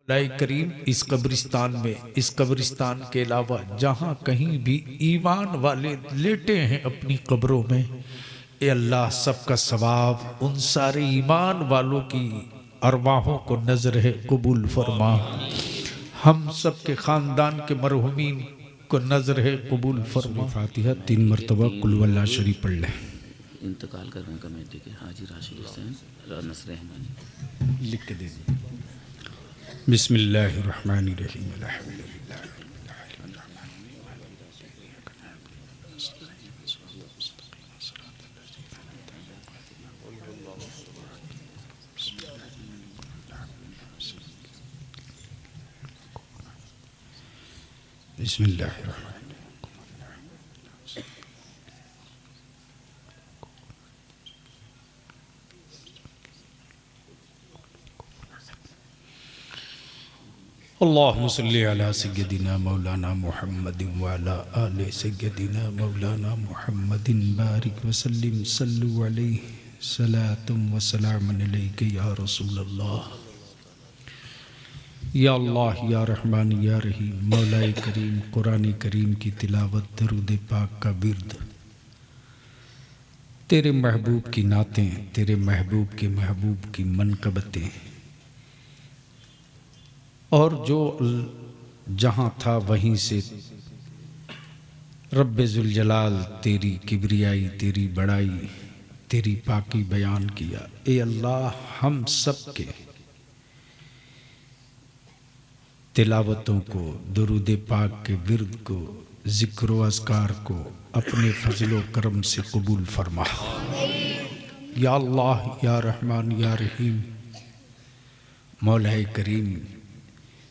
मौलाए करीम इस कब्रिस्तान के अलावा जहाँ कहीं भी ईमान वाले लेटे हैं अपनी कब्रों में, ए अल्लाह सबका सवाब उन सारे ईमान वालों की अरवाहों को नजर है कबूल फरमा। हम सब के खानदान के मरहुमीन को नजर है कबूल फरमा। फातिहा 3 मरतबा कुल वल्लाह शरीफ पढ़ लें। इंतकाल कर रहे हैं कमेटी के हाजी राशिद हुसैन नसर रहमानी, लिख के दे दीजिए। बिस्मिल्लाहिर्रहमानिर्रहीम। बिस्मिल्लाहिर्रहमानिर्रहीम। अल्लाहुम्मा सल्लि अला सय्यदिना मौलाना मुहम्मदिन व अला आलि सय्यदिना मौलाना मुहम्मदिन बारिक व सल्लिम सल्लु अलैहि सलातुम व सलामुन अलैका या रसूल अल्लाह। या अल्लाह या रहमान या रहीम। मौलाए करीम कुरान करीम की तिलावत, दरूद पाक का विर्द, तेरे महबूब की नातें, तेरे महबूब के महबूब की मनकबतें, और जो जहाँ था वहीं से रब्बे जुल जलाल तेरी किबरियाई, तेरी बड़ाई, तेरी पाकी बयान किया। ए अल्लाह हम सब के तिलावतों को, दुरूद पाक के विर्द को, जिक्र व अज़कार को अपने फजलो करम से कबूल फरमा। या अल्लाह या रहमान या रहीम। मौलाए करीम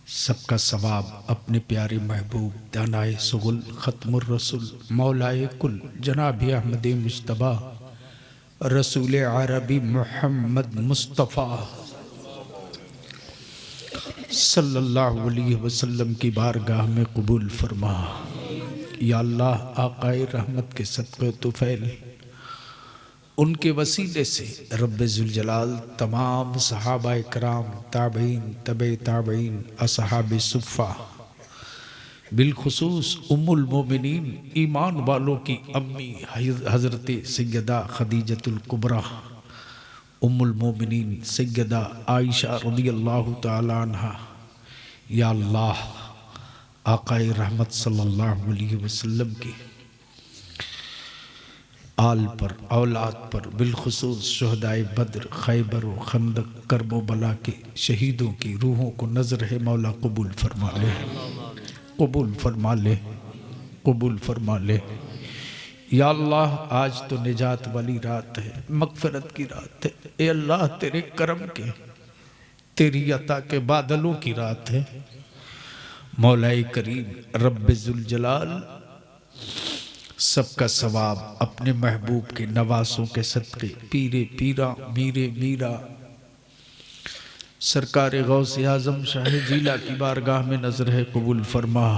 सबका सवाब अपने प्यारे महबूब दानाए सुगुल ख़त्मुर रसूल मौलाए कुल जनाब अहमद मुश्तबा रसूल अरबी मोहम्मद मुस्तफ़ा सल्लल्लाहु अलैहि वसल्लम की बारगाह में कबूल फरमा। या अल्लाह आक़ाए रहमत के सदक़े तुफ़ैल उनके वसीले से रब्बे जुल जलाल तमाम सहाबाए कराम, ताबईन, तबे ताबईन, असहाबे सुफ़ा, बिलखुसूस उम्मुल मोमिनीन ईमान वालों की अम्मी हज़रत सैयदा खदीजतुल कुबरा उम्मुल मोमिनीन सैयदा आयशा रज़ियल्लाहु ताला अन्हा। या अल्लाह आक़ाए रहमत सल्लल्लाहु अलैहि वसल्लम की आल पर, औलाद पर, बिलखुसूस शुहदाए बद्र, खैबर व खंदक, करबो बला के शहीदों की रूहों को नजर है मौला कबूल फरमा ले, कबूल फरमा ले, कबूल फरमा ले। या अल्लाह आज तो निजात वाली रात है, मगफरत की रात है। ए अल्लाह तेरे करम के, तेरी अता के बादलों की रात है। मौलाए करीम रब्बे जुल जलाल सबका सवाब अपने महबूब के नवासों के सदक़े पीरे पीरा मीरे मीरा सरकार गौसे आज़म शाह जीला की बारगाह में नजर है कबूल फरमा।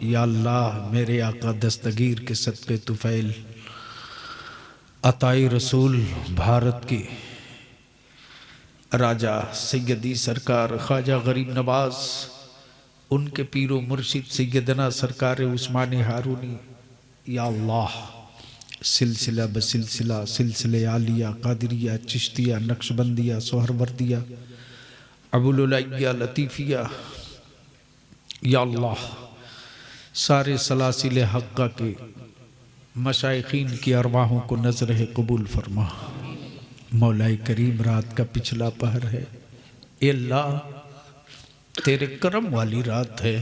या अल्लाह मेरे आका दस्तगीर के सदक़े तुफ़ैल अताई रसूल भारत के राजा सैयदी सरकार ख्वाजा गरीब नवाज, उनके पीरो मुर्शिद सैयदना सरकार उस्मानी हारूनी। या अल्लाह सिलसिला बसिलसिला सिलसिले आलिया, कादरिया, चिश्तिया, नक्शबंदिया, सोहरवर्दिया, अबुलुलैया, लतीफ़िया, या अल्लाह सारे सलासिल हक़्क़ा के मशाइखीन की अरवाहों को नज़र है कबूल फरमा। मौलाए करीम रात का पिछला पहर है। ए अल्लाह तेरे करम वाली रात है।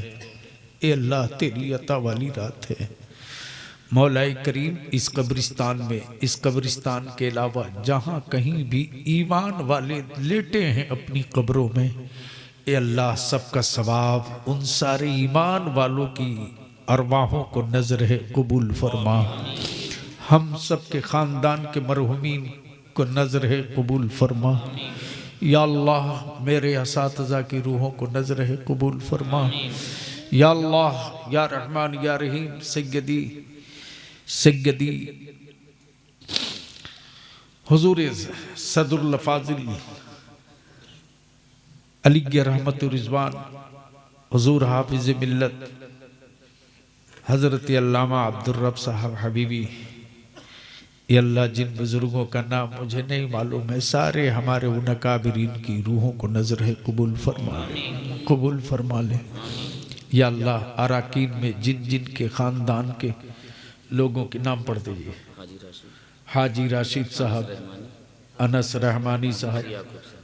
ए अल्लाह तेरी अता वाली रात है। मौलाए करीम इस कब्रिस्तान के अलावा जहाँ कहीं भी ईमान वाले लेटे हैं अपनी कब्रों में, ए अल्लाह सबका सवाब उन सारे ईमान वालों की अरवाहों को नजर है कबूल फरमा। हम सब के खानदान के मरहुमीन को नजर है कबूल फरमा। या अल्लाह मेरे असातिज़ा की रूहों को नजर है कबूल फरमा। या अल्लाह या रहमान या रहीम सैयदी हुजूर सदरुल फाजिल अली रहमत रिजवान हुजूर हाफिज मिल्लत हज़रत अल्लामा अब्दुल रब साहब हबीबी, ये अल्लाह जिन बुज़ुर्गों का नाम मुझे नहीं मालूम है, सारे हमारे उन अकाबिरीन की रूहों को नजर है कबूल फरमा ले, कबूल फरमा ले। या अल्लाह अराकीन में जिन जिन के ख़ानदान के लोगों के नाम पढ़ दीजिए। हाजी राशिद साहब, अनस रहमानी साहब,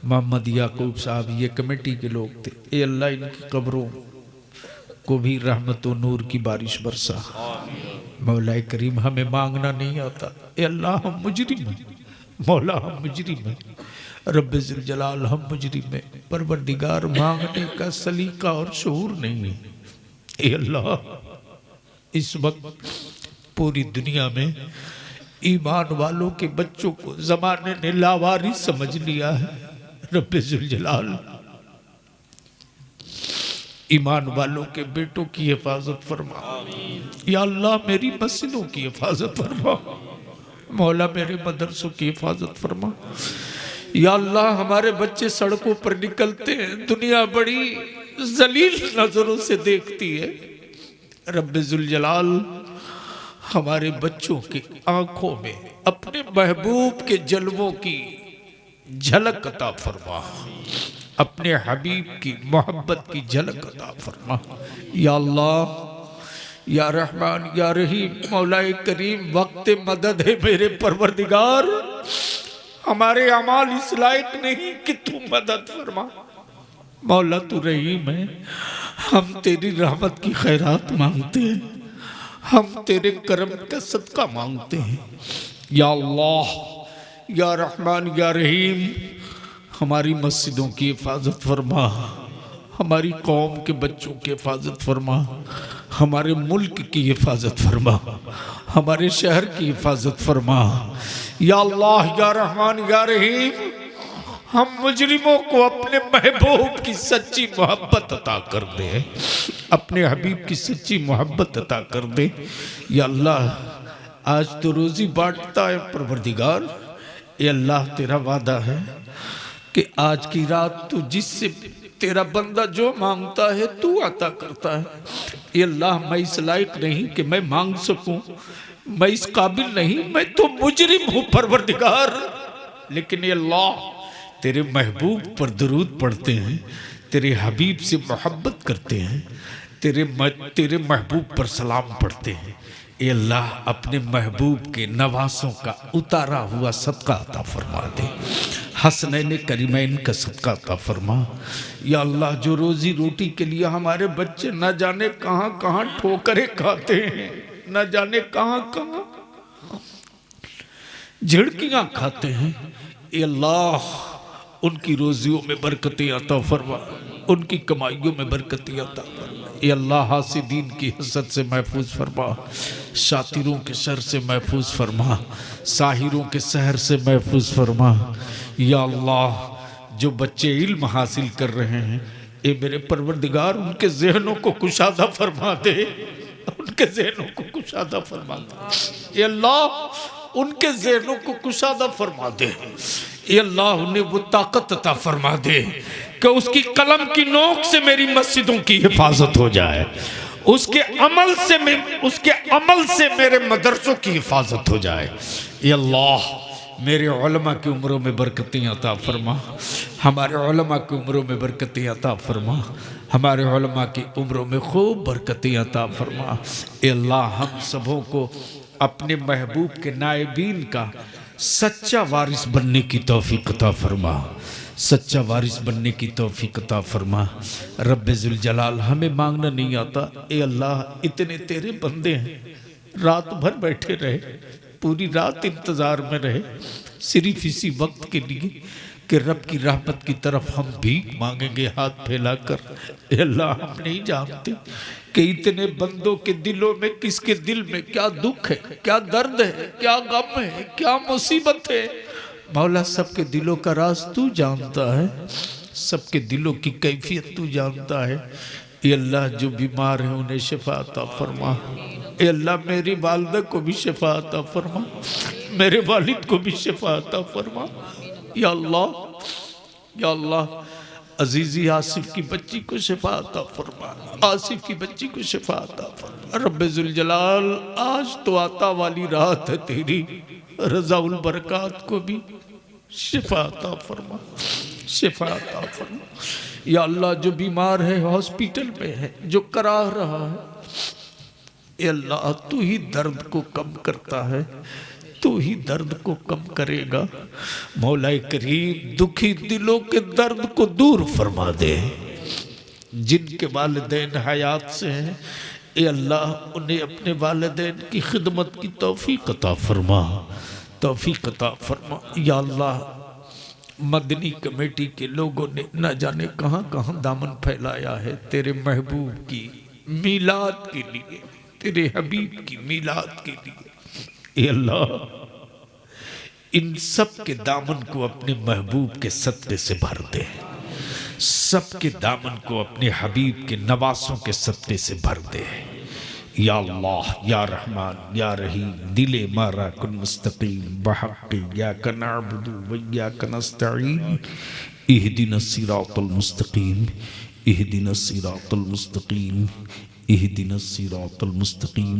मोहम्मद याकूब साहब, ये कमेटी के लोग थे। ये अल्लाह इनकी कब्रों को भी रहमत व नूर की बारिश बरसा। मौला करीम हमें मांगना नहीं आता, ए अल्लाह हम मुजरिम हैं, मौला हम मुजरिम हैं, रब्बे ज़िल जलाल हम मुजरिम हैं, परवरदिगार मांगने का सलीका और शऊर नहीं है। ए अल्लाह इस वक्त पूरी दुनिया में ईमान वालों के बच्चों को ज़माने ने लावारिस समझ लिया है। रब्बे ज़िल जलाल ईमान वालों के बेटों की हिफाजत फरमा। या अल्लाह मेरी मस्जिदों की हिफाजत फरमा, मौला मेरे मदरसों की हिफाजत फरमा। या अल्लाह हमारे बच्चे सड़कों पर निकलते हैं, दुनिया बड़ी जलील नजरों से देखती है। रब्बे ज़ुल जलाल हमारे बच्चों की आंखों में अपने महबूब के जलवों की झलक अता फरमा, अपने हबीब की मोहब्बत की झलक अता फरमा। या अल्लाह या रहमान या रहीम, मौलाए करीम वक्त मदद है मेरे परवरदिगार, हमारे अमाल इस लायक नहीं कि तू मदद फरमा। मौला तू रहीम है, हम तेरी रहमत की खैरात मांगते हैं, हम तेरे करम का सदका मांगते हैं। या अल्लाह या रहमान या रहीम, हमारी मस्जिदों की हिफाजत फरमा, हमारी कौम के बच्चों की हिफाजत फरमा, हमारे मुल्क की हिफाजत फरमा, हमारे शहर की हिफाजत फरमा। या अल्लाह या रहमान या रहीम, हम मुजरिमों को अपने महबूब की सच्ची मोहब्बत अता कर दे, अपने हबीब की सच्ची मोहब्बत अता कर दे। या अल्लाह आज तो रोज़ी बांटता है परवरदिगार, ये अल्लाह तेरा वादा है कि आज की रात तू जिससे तेरा बंदा जो मांगता है तू अता करता है। ये अल्लाह मैं इस लायक नहीं कि मैं मांग सकूं, मैं इस काबिल नहीं, मैं तो मुजरिम हूं परवरदिगार, लेकिन ये अल्लाह तेरे महबूब पर दरूद पढ़ते हैं, तेरे हबीब से मोहब्बत करते हैं, तेरे महबूब पर सलाम पढ़ते हैं। ये अल्लाह अपने महबूब के नवासों का उतारा हुआ सदका अता फरमा दे, हसनैन करीमैन का सदका अता फरमा। या अल्लाह जो रोजी रोटी के लिए हमारे बच्चे न जाने कहाँ कहाँ ठोकरें खाते हैं, न जाने कहाँ कहाँ झिड़कियाँ खाते हैं, ये अल्लाह उनकी रोजियों में बरकतें अता फरमा, उनकी कमाइयों में बरकतें अता फरमा। ये अल्लाह हासिदीन की हसद से महफूज फरमा, शातिरों के शर से महफूज फरमा, साहिरों के सहर से महफूज फरमा। या अल्लाह जो बच्चे इल्म हासिल कर रहे हैं, ये मेरे परवरदिगार उनके जहनों को कुशादा फरमा दे, उनके जहनों को कुशादा फरमा दे। ये अल्लाह उनके जहनों को कुशादा फरमा दे। ये अल्लाह उन्हें वो ताकत अता फरमा दे कि उसकी कलम की नोक से मेरी मस्जिदों की हिफाजत हो जाए, उसके अमल से मेरे मदरसों की हिफाजत हो जाए। ये अल्लाह मेरे उलमा की उम्रों में बरकतें अता फरमा, हमारे उलमा की उम्रों में बरकतें अता फरमा, हमारे उलमा की उम्रों में खूब बरकतें अता फरमा। ये अल्लाह हम सबों को अपने महबूब के नायबीन का सच्चा वारिस बनने की तौफीक अता फरमा, सच्चा वारिस बनने की तौफीक अता फरमा। रब्बे ज़ुल जलाल हमें मांगना नहीं आता, ए अल्लाह इतने तेरे बंदे हैं, रात भर बैठे रहे, पूरी रात इंतज़ार में रहे, सिर्फ इसी वक्त के लिए कि रब की रहमत की तरफ हम भीख मांगेंगे हाथ फैलाकर। ए अल्लाह हम नहीं जानते कि इतने बंदों के दिलों में किसके दिल में क्या दुख है, क्या दर्द है, क्या गम है, क्या मुसीबत है। मौला सबके दिलों का राज तू जानता है, सबके दिलों की कैफियत तू जानता है। ये अल्लाह जो बीमार है उन्हें शिफा अता फरमा। ये अल्लाह मेरी वालिदा को भी शिफा अता फरमा, मेरे वालिद को भी शिफा अता फरमा। या अल्लाह अजीजी आसिफ की बच्ची को शिफा अता फरमा, आसिफ की बच्ची को शिफा अता फरमा। रब्बे जुल जलाल, आज तो आता वाली रात है तेरी, रज़ाउल बरकात को भी शिफा अता फरमा, शिफा अता फरमा। या अल्लाह, जो बीमार है हॉस्पिटल में है, जो करा रहा है, ए अल्लाह तू ही दर्द को कम करता है, तू ही दर्द को कम करेगा। मौला करीम, दुखी दिलों के दर्द को दूर फरमा दे। जिनके वालिदैन हयात से हैं, ए अल्लाह उन्हें अपने वालिदैन की खिदमत की तौफीक अता फरमा, तौफीक अता फरमा। या अल्लाह, मदनी कमेटी के लोगों ने न जाने कहाँ कहाँ दामन फैलाया है तेरे महबूब की मीलाद के लिए, तेरे हबीब की मीलाद के लिए। ए अल्लाह, इन सब के दामन को अपने महबूब के सदक़े से भर दे, सबके दामन को अपने हबीब के नवासों के सदक़े से भर दे। या अल्लाह, या रहमान, या रहीम, दिले मारा कुन मुस्तकीम बहक़्क़ि इय्याका नअबुदु व इय्याका नस्तईन, इहदिनस सिरातल मुस्तकीम, इहदिनस सिरातल मुस्तकीम, इहदिनस सिरातल मुस्तकीम।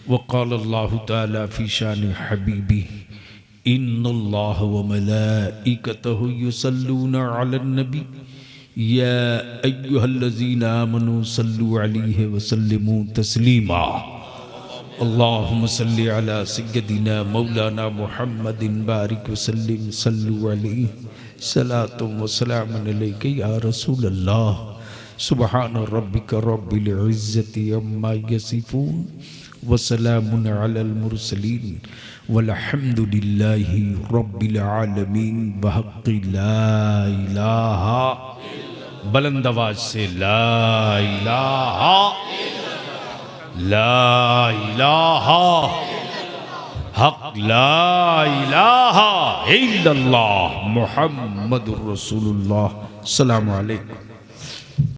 वक़ाल अल्लाहु तआला फ़ी शानि हबीबी, इन्नल्लाह व मलाइकतहु युसल्लूना अलन नबी, या अय्युहल्लज़ीना आमनू सल्लु अलैहि व सल्लिमू तस्लीमा। अल्लाहुम्मा सल्लि अला सय्यदिना मौलाना मुहम्मदिन बारिक व सल्लिम, सल्लु अलैहि सलातुम व सलामुन अलैका या रसूल अल्लाह। सुबहान रब्बिक रब्बिल इज़्ज़ति अम्मा यसिफून व सलामुन अलल मुरसलीन वल्हम्दुलिल्लाहि रब्बिल आलमीन। बहक़्क़ि ला इलाहा, बुलंद आवाज से ला इलाहा, ला इलाहा हक़, ला इलाहा इल्लल्लाह मुहम्मदुर रसूलुल्लाह। अस्सलामु अलैकुम।